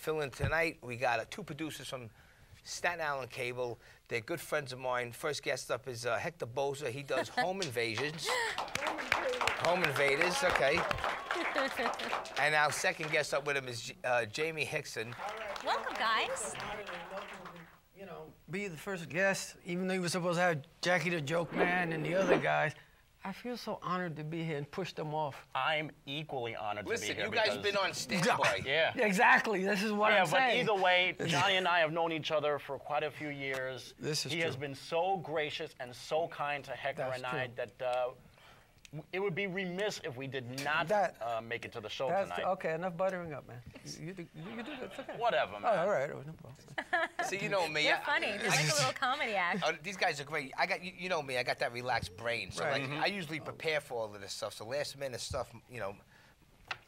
filling tonight. We got two producers from Staten Island Cable. They're good friends of mine. First guest up is Hector Bosa. He does Home Invasions. Home Invaders, okay. And our second guest up with him is Jaimie Hixson. Welcome, guys. You know, be the first guest, even though you were supposed to have Jackie the Joke Man and the other guys. I feel so honored to be here and push them off. I'm equally honored to be here. Listen, you guys been on standby. Yeah. Exactly. This is what I'm saying. Yeah, but either way, Johnny and I have known each other for quite a few years. This is He true. has been so gracious and so kind to Hector and I that it would be remiss if we did not make it to the show tonight. Okay, enough buttering up, man. You do it. It's okay. Whatever, man. Oh, all right. No problem. See, you know me. You're funny. It's like a little comedy act. These guys are great. You know me. I got that relaxed brain. So like, I usually prepare for all of this stuff. So last minute stuff, you know,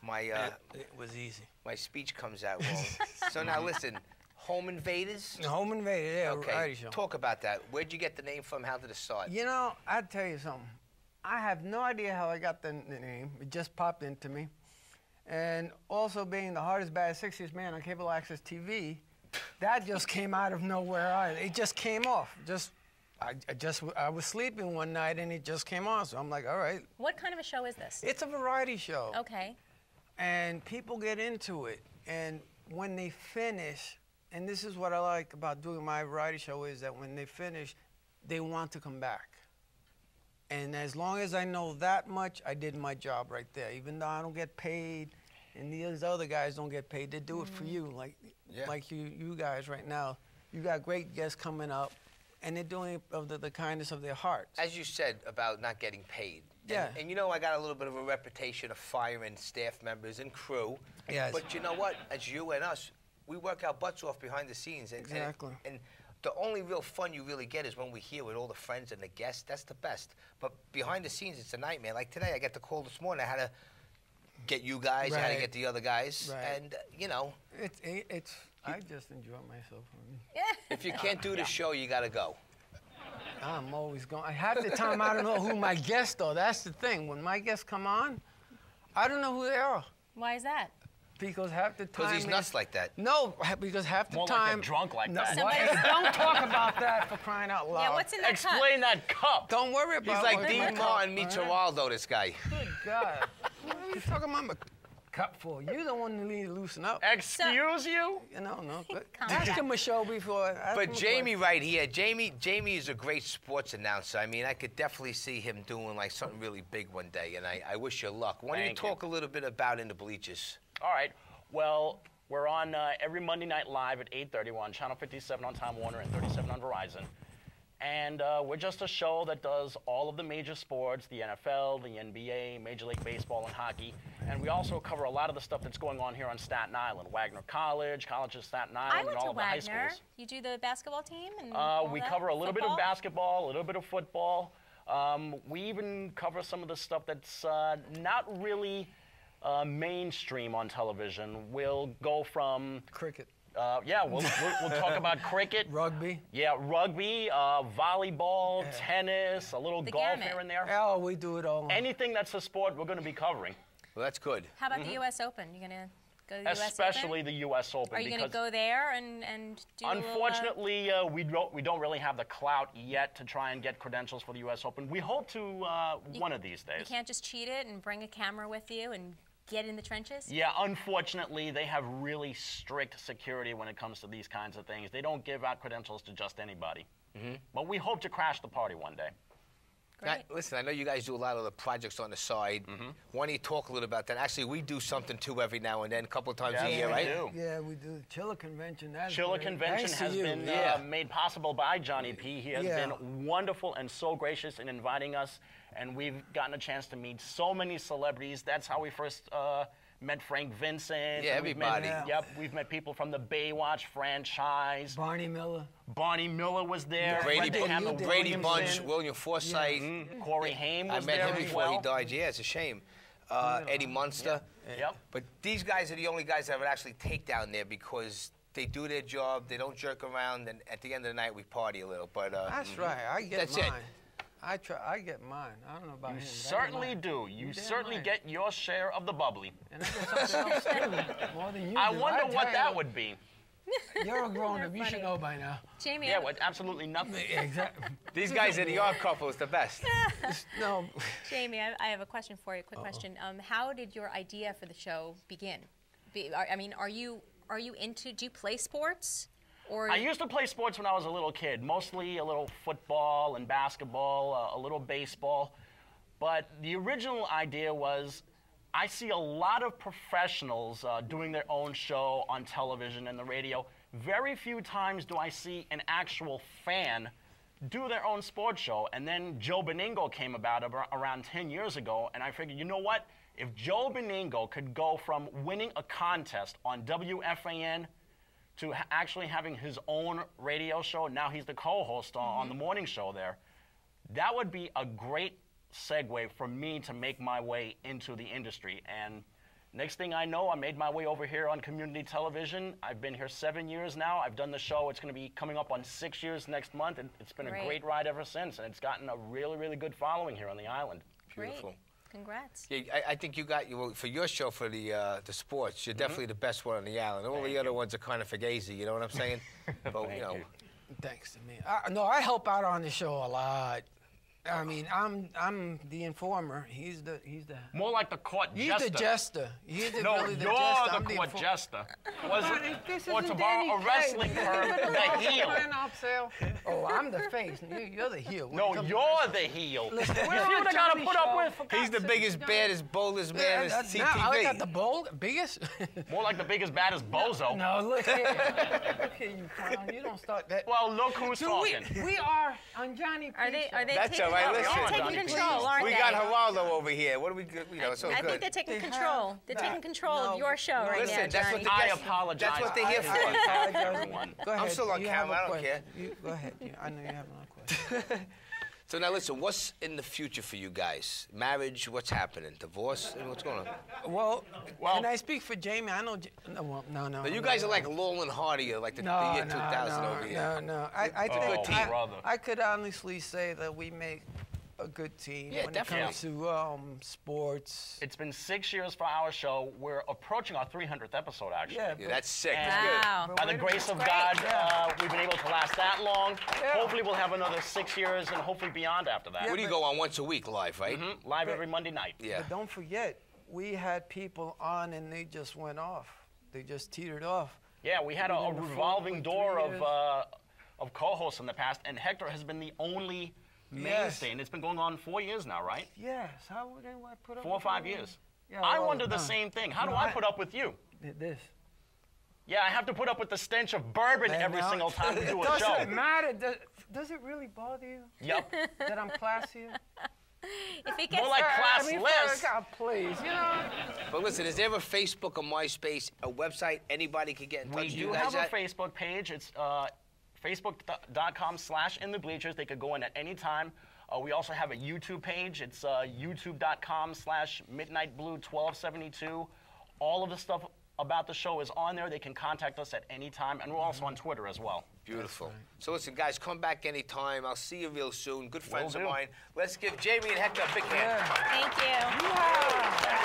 my it was easy. My speech comes out wrong. So now listen, Home Invaders. Home Invaders, yeah. Okay. Variety show. Talk about that. Where'd you get the name from? How did it start? You know, I'd tell you something. I have no idea how I got the name. It just popped into me. And also being the hardest, baddest, sexiest man on cable access TV, that just came out of nowhere. It just came off. I was sleeping one night and it just came on. So I'm like, all right. What kind of a show is this? It's a variety show. Okay. And people get into it. And when they finish, and this is what I like about doing my variety show, is that when they finish, they want to come back. And as long as I know that much, I did my job right there. Even though I don't get paid, and these other guys don't get paid, they do it for you, like you guys right now. You got great guests coming up, and they're doing it of the kindness of their hearts. As you said about not getting paid. Yeah. And you know, I got a little bit of a reputation of firing staff members and crew. Yes. But you know what? As you and us, we work our butts off behind the scenes. Exactly. And the only real fun you really get is when we're here with all the friends and the guests. That's the best. But behind the scenes, it's a nightmare. Like today, I got the call this morning. I had to get you guys. I had to get the other guys. Right. And, you know. I just enjoy myself. If you can't do the show, you got to go. I'm always going. Half the time, I don't know who my guests are. That's the thing. When my guests come on, I don't know who they are. Why is that? Because half the time... Because he's nuts like that. No, because half the More time... like a drunk like that. Don't talk about that, for crying out loud. Yeah, what's in that Explain that cup. Don't worry about it. He's like Dean Martin meets Geraldo, this guy. Good God. What are you talking about my cup for? You're the one who need to loosen up. Excuse you? You know, no. Calm Ask down. him a show before. But Jaimie right here, Jaimie is a great sports announcer. I mean, I could definitely see him doing like something really big one day, and I wish you luck. Why don't you talk a little bit about In the Bleaches? All right. Well, we're on every Monday night live at 8:30. We're on Channel 57 on Time Warner and 37 on Verizon. And we're just a show that does all of the major sports, the NFL, the NBA, Major League Baseball, and hockey. And we also cover a lot of the stuff that's going on here on Staten Island. Wagner College of Staten Island, and all of the high schools. You do the basketball team? And we cover a little bit of basketball, a little bit of football. We even cover some of the stuff that's not really mainstream on television. We'll go from... Cricket. Yeah, we'll talk about cricket. Rugby. Yeah, rugby, volleyball, tennis, a little golf here and there. Oh, we do it all. Anything that's a sport, we're going to be covering. Well, that's good. How about the U.S. Open? You going to go to the U.S. Open? Especially the U.S. Open. Are you going to go there and do Unfortunately, we don't really have the clout yet to try and get credentials for the U.S. Open. We hope to one of these days. You can't just cheat it and bring a camera with you and get in the trenches? Yeah, unfortunately, they have really strict security when it comes to these kinds of things. They don't give out credentials to just anybody. But we hope to crash the party one day. Great. Now, listen, I know you guys do a lot of the projects on the side. Why don't you talk a little about that? Actually, we do something too every now and then, a couple of times a year, right? Do. Yeah, we do. Chiller Convention. Chiller Convention has been made possible by Johnny P. He has been wonderful and so gracious in inviting us, and we've gotten a chance to meet so many celebrities. That's how we first met Frank Vincent. Yeah, everybody. We've met people from the Baywatch franchise. Barney Miller. Barney Miller was there. Brady Bunch, William Forsythe. Corey Haim was there I met him before he died. Yeah, it's a shame. Eddie Munster. But these guys are the only guys that would actually take down there because they do their job, they don't jerk around, and at the end of the night we party a little. But that's right. I get that's mine. it. I try. I get mine. I don't know about him. You but I get certainly mine. do. You damn certainly right. get your share of the bubbly. And I get something else too, more than you I do. wonder tell what you, that would be. You're a grown-up. You Funny. should know by now. Jaimie, Yeah, with absolutely nothing. Exactly. These guys in the art couple is the best. No. Jaimie, I have a question for you. Quick question. How did your idea for the show begin? I mean, are you into? Do you play sports? Or I used to play sports when I was a little kid, mostly a little football and basketball, a little baseball. But the original idea was I see a lot of professionals doing their own show on television and the radio. Very few times do I see an actual fan do their own sports show. And then Joe Beningo came about around 10 years ago, and I figured, you know what? If Joe Beningo could go from winning a contest on WFAN to actually having his own radio show, now he's the co-host on the morning show there, that would be a great segue for me to make my way into the industry. And next thing I know, I made my way over here on community television. I've been here 7 years now. I've done the show. It's going to be coming up on 6 years next month, and it's been a great ride ever since, and it's gotten a really, really good following here on the island. Beautiful. Great. Congrats. Yeah, I think you got for your show for the sports. You're definitely the best one on the island. All the other ones are kind of fugazi. You know what I'm saying? But you know. Thanks to me. No, I help out on the show a lot. I mean, I'm the informer. He's the. More like the court He's jester. the jester. He's the, No, really the you're jester. the I'm court informer. jester. Was it? This Or isn't to borrow Danny a wrestling Kaye. term, the heel. Oh, I'm the face. You're the heel. When No, it comes to you're wrestling. the heel. Listen, You see we're on what I gotta Johnny's put up show, with? for He's the God's biggest, sake. baddest, boldest man in Now I got the CTV. bold, biggest. More like the biggest, baddest bozo. No, look here. Look here, you clown. You don't start that. Well, look who's Dude, talking. we are on Johnny P. Are they That's taking, all right, they're listen. taking Johnny, control, aren't We they? got Geraldo over here. What do we? You know, so I good. think they're taking They control. have They're that. taking control No, of your show no. right Listen, now, that's what Johnny. the I guests- apologize. That's what they're here for. Everyone. Go ahead. I'm still on You have camera, a I don't question. Go ahead. I know you have another question. So now listen, what's in the future for you guys? Marriage, what's happening? Divorce? What's going on? Well, can I speak for Jaimie? I know. No. But you guys are like Laurel and Hardy, like the year 2000 over here. No. I think good team. Brother. I could honestly say that we make a good team Yeah, when definitely. it comes to sports. It's been 6 years for our show. We're approaching our 300th episode, actually. Yeah, Yeah, that's sick. And That's good. Wow. By the grace of Great. God, we've been able to last that long. Yeah. Hopefully we'll have another 6 years and hopefully beyond after that. What do you go on once a week live, right? Live every Monday night. Yeah. But don't forget, we had people on and they just went off. They just teetered off. Yeah, we had a Within the revolving 3 door years. of co-hosts in the past, and Hector has been the only mainstay, and it's been going on 4 years now, right? Yes. How would I put up 4 or with 5 that? years. Yeah, I well, wonder the no. same thing. How do No, I put up with you? This. Yeah, I have to put up with the stench of bourbon Man, every now- single time we do a Doesn't show. matter. Does it really bother you Yep. that I'm classier? If it gets More like I mean, classless. God, please, you know. But listen, is there a Facebook, a MySpace, a website anybody can get in touch We with do you guys have a at? Facebook page. It's facebook.com/InTheBleachers. They could go in at any time. We also have a YouTube page. It's youtube.com/MidnightBlue1272. All of the stuff about the show is on there. They can contact us at any time, and we're also on Twitter as well. Beautiful. So listen, guys, come back anytime. I'll see you real soon. Good friends of do. mine. Let's give Jaimie and Hector a big hand. Thank you. Yeah.